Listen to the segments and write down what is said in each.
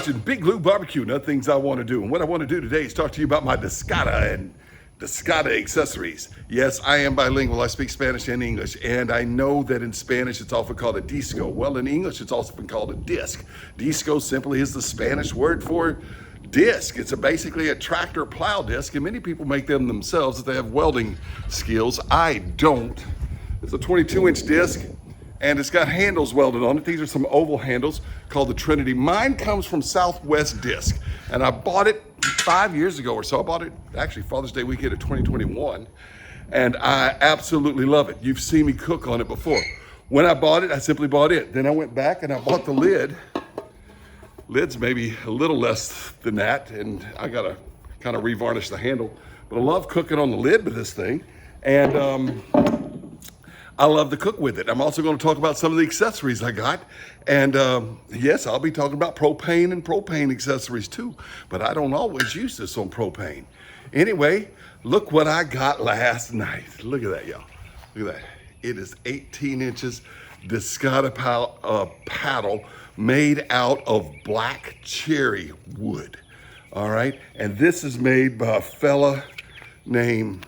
watching Big Blue Barbecue and other things I want to do. And what I want to do today is talk to you about my Discada and Discada accessories. Yes, I am bilingual. I speak Spanish and English. And I know that in Spanish it's often called a disco. Well, in English it's also been called a disc. Disco simply is the Spanish word for disc. It's basically a tractor plow disc, and many people make them themselves if they have welding skills. I don't. It's a 22-inch disc, and it's got handles welded on it. These are some oval handles called the Trinity. Mine comes from Southwest Disc, and I bought it 5 years ago or so. I bought it actually Father's Day weekend of 2021, and I absolutely love it. You've seen me cook on it before. When I bought it, I simply bought it. Then I went back and I bought the lid. Lid's maybe a little less than that, and I gotta kind of revarnish the handle. But I love cooking on the lid with this thing, and I love to cook with it. I'm also going to talk about some of the accessories I got. And yes, I'll be talking about propane and propane accessories too, but I don't always use this on propane. Anyway, look what I got last night. Look at that, y'all. Look at that. It is 18 inches Discada paddle made out of black cherry wood. All right. And this is made by a fella named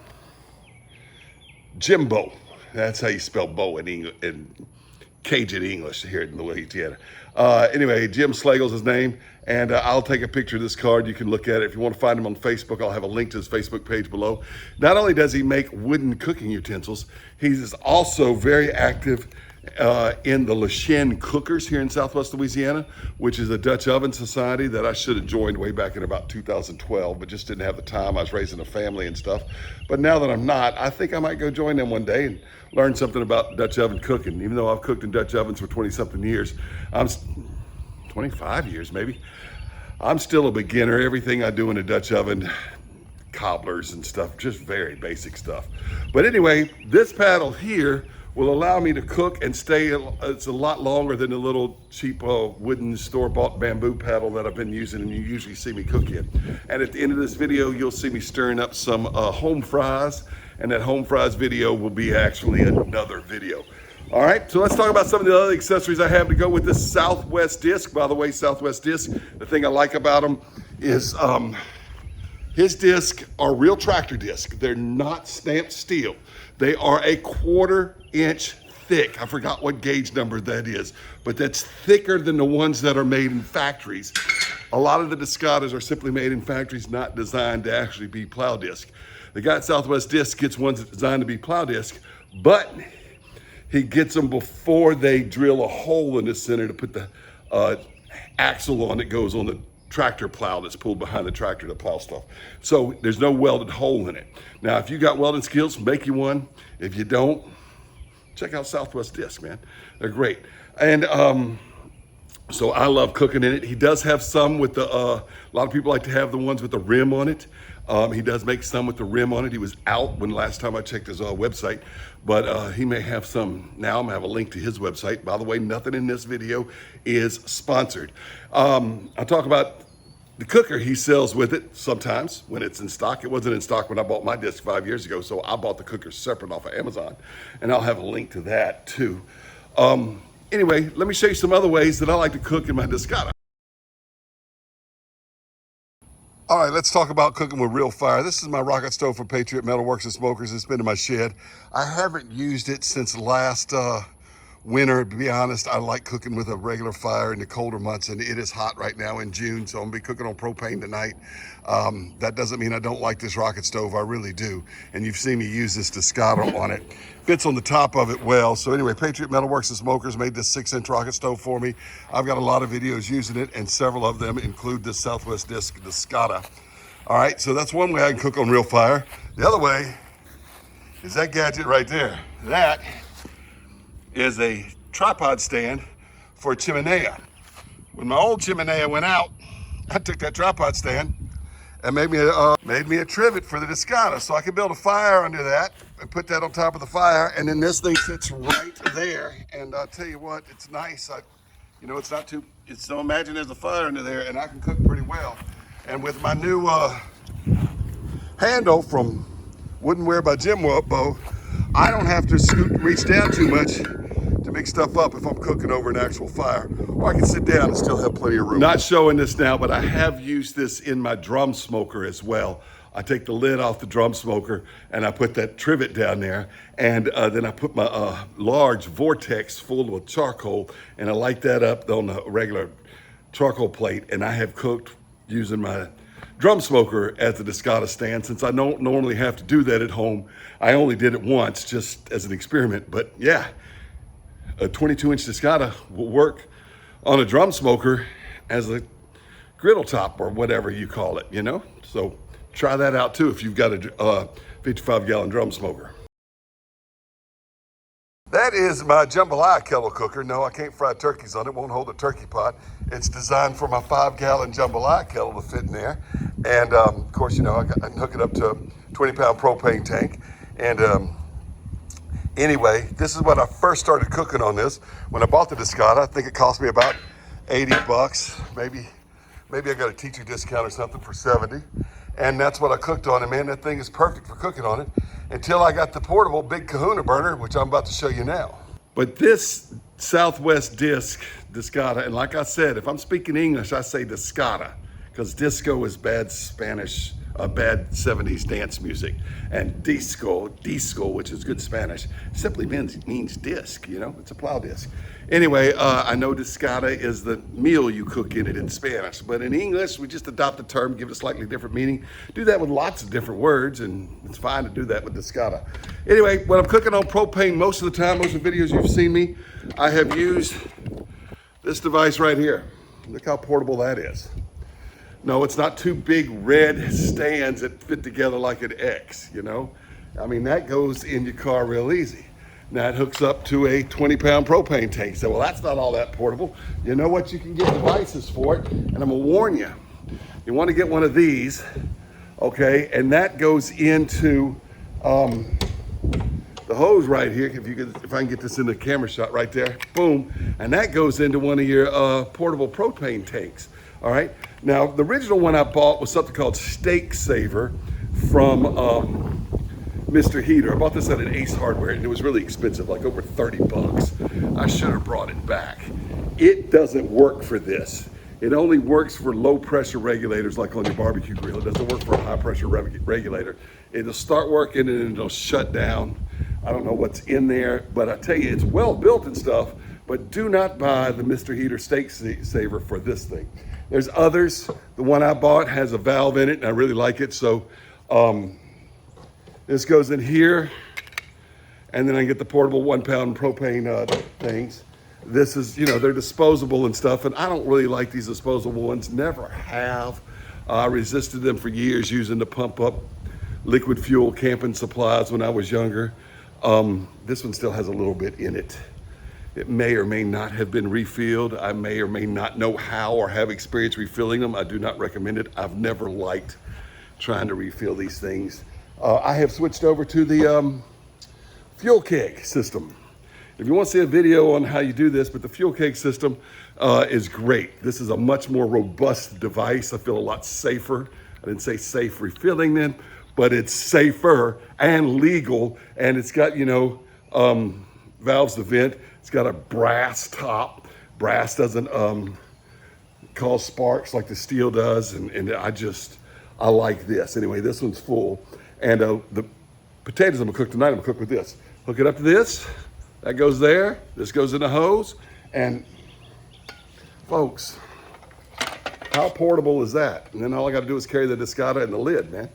Jimbo. That's how you spell bow in English, in Cajun English here in Louisiana. Anyway, Jim Slagle's his name, and I'll take a picture of this card. You can look at it. If you want to find him on Facebook, I'll have a link to his Facebook page below. Not only does he make wooden cooking utensils, he's also very active in the Le Chien Cookers here in Southwest Louisiana, which is a Dutch oven society that I should have joined way back in about 2012, but just didn't have the time. I was raising a family and stuff. But now that I'm not, I think I might go join them one day and learn something about Dutch oven cooking. Even though I've cooked in Dutch ovens for 20-something years, 25 years maybe, I'm still a beginner. Everything I do in a Dutch oven, cobblers and stuff, just very basic stuff. But anyway, this paddle here will allow me to cook and stay. It's a lot longer than the little cheap wooden store-bought bamboo paddle that I've been using and you usually see me cook in. And at the end of this video, you'll see me stirring up some home fries, and that home fries video will be actually another video. All right, so let's talk about some of the other accessories I have to go with this Southwest disc. By the way, Southwest disc, the thing I like about them is his discs are real tractor discs. They're not stamped steel. They are a 1/4 inch thick. I forgot what gauge number that is, but that's thicker than the ones that are made in factories. A lot of the Discadas are simply made in factories, not designed to actually be plow disc. The guy at Southwest Disc gets ones that's designed to be plow disc, but he gets them before they drill a hole in the center to put the axle on that goes on the tractor plow that's pulled behind the tractor to plow stuff. So there's no welded hole in it. Now, if you got welding skills, make you one. If you don't, check out Southwest Disc, man. They're great. And so I love cooking in it. He does have some with the, a lot of people like to have the ones with the rim on it. He does make some with the rim on it. He was out when last time I checked his website, but he may have some now. I'm gonna have a link to his website. By the way, nothing in this video is sponsored. I'll talk about the cooker he sells with it sometimes when it's in stock. It wasn't in stock when I bought my disc 5 years ago, so I bought the cooker separate off of Amazon, and I'll have a link to that too. Anyway, let me show you some other ways that I like to cook in my Discada. All right, let's talk about cooking with real fire. This is my rocket stove from Patriot Metalworks and Smokers. It's been in my shed. I haven't used it since last winter. To be honest, I like cooking with a regular fire in the colder months, and it is hot right now in June, so I'm gonna be cooking on propane tonight. That doesn't mean I don't like this rocket stove. I really do. And you've seen me use this Discada on it. Fits on the top of it well. So anyway, Patriot Metalworks and Smokers made this 6-inch rocket stove for me. I've got a lot of videos using it, and several of them include this Southwest Disc Discada. All right, so that's one way I can cook on real fire. The other way is that gadget right there. That is a tripod stand for a chimenea. When my old chimenea went out, I took that tripod stand and made me a trivet for the Discada, so I could build a fire under that and put that on top of the fire, and then this thing sits right there. And I'll tell you what, it's nice. You know, it's not too. So imagine there's a fire under there, and I can cook pretty well. And with my new handle from Woodenware by Jimbo, I don't have to scoot and reach down too much to mix stuff up if I'm cooking over an actual fire, or I can sit down and still have plenty of room. Not showing this now, but I have used this in my drum smoker as well. I take the lid off the drum smoker and I put that trivet down there, and then I put my large vortex full of charcoal and I light that up on the regular charcoal plate, and I have cooked using my drum smoker as a Discada stand. Since I don't normally have to do that at home, I only did it once just as an experiment. But yeah, a 22-inch Discada will work on a drum smoker as a griddle top or whatever you call it, you know? So try that out too if you've got a 55-gallon drum smoker. That is my jambalaya kettle cooker. No, I can't fry turkeys on it. Won't hold a turkey pot. It's designed for my 5-gallon jambalaya kettle to fit in there. And of course, you know, I can hook it up to a 20-pound propane tank. And anyway, this is when I first started cooking on this. When I bought the Discada, I think it cost me about 80 bucks. Maybe I got a teacher discount or something for 70. And that's what I cooked on. And man, that thing is perfect for cooking on it, until I got the portable big Kahuna burner, which I'm about to show you now. But this Southwest Discada, and like I said, if I'm speaking English, I say Discada, because disco is bad Spanish, bad 70s dance music. And disco, which is good Spanish, simply means disc, you know, it's a plow disc. Anyway, I know Discada is the meal you cook in it in Spanish, but in English, we just adopt the term, give it a slightly different meaning. Do that with lots of different words, and it's fine to do that with Discada. Anyway, when I'm cooking on propane, most of the time, most of the videos you've seen me, I have used this device right here. Look how portable that is. No, it's not two big red stands that fit together like an X, you know? I mean, that goes in your car real easy. Now it hooks up to a 20-pound propane tank. So, well, that's not all that portable. You know what? You can get devices for it, and I'm gonna warn you. You wanna get one of these, okay? And that goes into the hose right here. If I can get this in the camera shot right there, boom. And that goes into one of your portable propane tanks, all right? Now, the original one I bought was something called Steak Saver from Mr. Heater. I bought this at an Ace Hardware, and it was really expensive, like over 30 bucks. I should have brought it back. It doesn't work for this. It only works for low pressure regulators like on your barbecue grill. It doesn't work for a high pressure regulator. It'll start working and it'll shut down. I don't know what's in there, but I tell you, it's well built and stuff, but do not buy the Mr. Heater Steak Saver for this thing. There's others. The one I bought has a valve in it, and I really like it. So this goes in here, and then I get the portable 1-pound propane things. This is, you know, they're disposable and stuff, and I don't really like these disposable ones. Never have. I resisted them for years, using to pump up liquid fuel camping supplies when I was younger. This one still has a little bit in it. It may or may not have been refilled. I may or may not know how or have experience refilling them. I do not recommend it. I've never liked trying to refill these things. I have switched over to the fuel keg system. If you want to see a video on how you do this, but the fuel keg system is great. This is a much more robust device. I feel a lot safer. I didn't say safe refilling then, but it's safer and legal. And it's got, you know, valves to vent. It's got a brass top. Brass doesn't cause sparks like the steel does. And I like this. Anyway, this one's full. And the potatoes I'm gonna cook tonight, I'm gonna cook with this. Hook it up to this. That goes there. This goes in the hose. And folks, how portable is that? And then all I got to do is carry the Discada and the lid, man.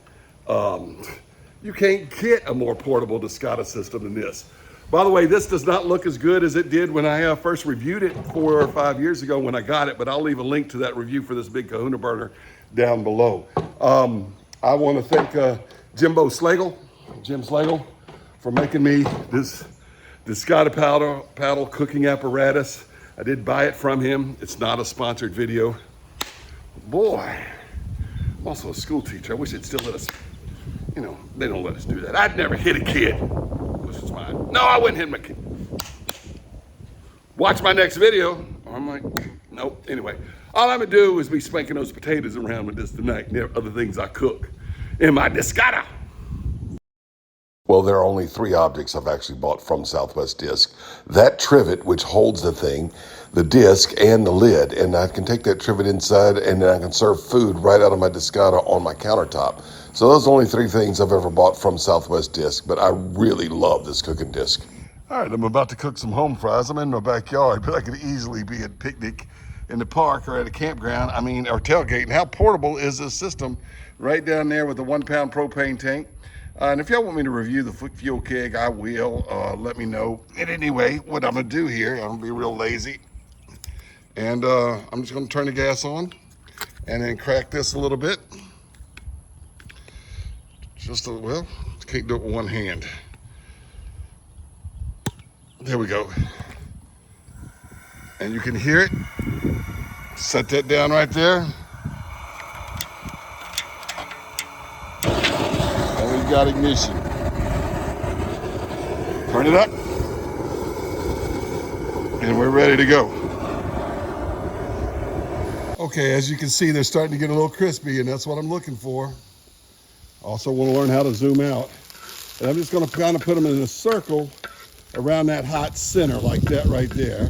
You can't get a more portable Discada system than this. By the way, this does not look as good as it did when I first reviewed it 4 or 5 years ago when I got it, but I'll leave a link to that review for this big Kahuna burner down below. I want to thank Jim Slagle, for making me this Discada paddle cooking apparatus. I did buy it from him. It's not a sponsored video. Boy, I'm also a school teacher. I wish they'd still let us, you know, they don't let us do that. I'd never hit a kid. This is mine. No, I wouldn't hit my kid. Watch my next video. I'm like, nope. Anyway, all I'm gonna do is be spanking those potatoes around with this tonight and other things I cook in my Discada. Well, there are only three objects I've actually bought from Southwest Disc. That trivet, which holds the thing, the disc, and the lid. And I can take that trivet inside, and then I can serve food right out of my Discada on my countertop. So those are the only three things I've ever bought from Southwest Disc, but I really love this cooking disc. All right, I'm about to cook some home fries. I'm in my backyard, but I could easily be at a picnic in the park or at a campground, or tailgate. And how portable is this system? Right down there with the 1 pound propane tank. And if y'all want me to review the fuel keg, I will. Let me know. And anyway, what I'm gonna do here, I'm gonna be real lazy. And I'm just gonna turn the gas on and then crack this a little bit. Well, can't do it with one hand. There we go. And you can hear it. Set that down right there. And we've got ignition. Turn it up. And we're ready to go. Okay, as you can see, they're starting to get a little crispy, and that's what I'm looking for. Also want to learn how to zoom out. And I'm just going to kind of put them in a circle around that hot center like that right there.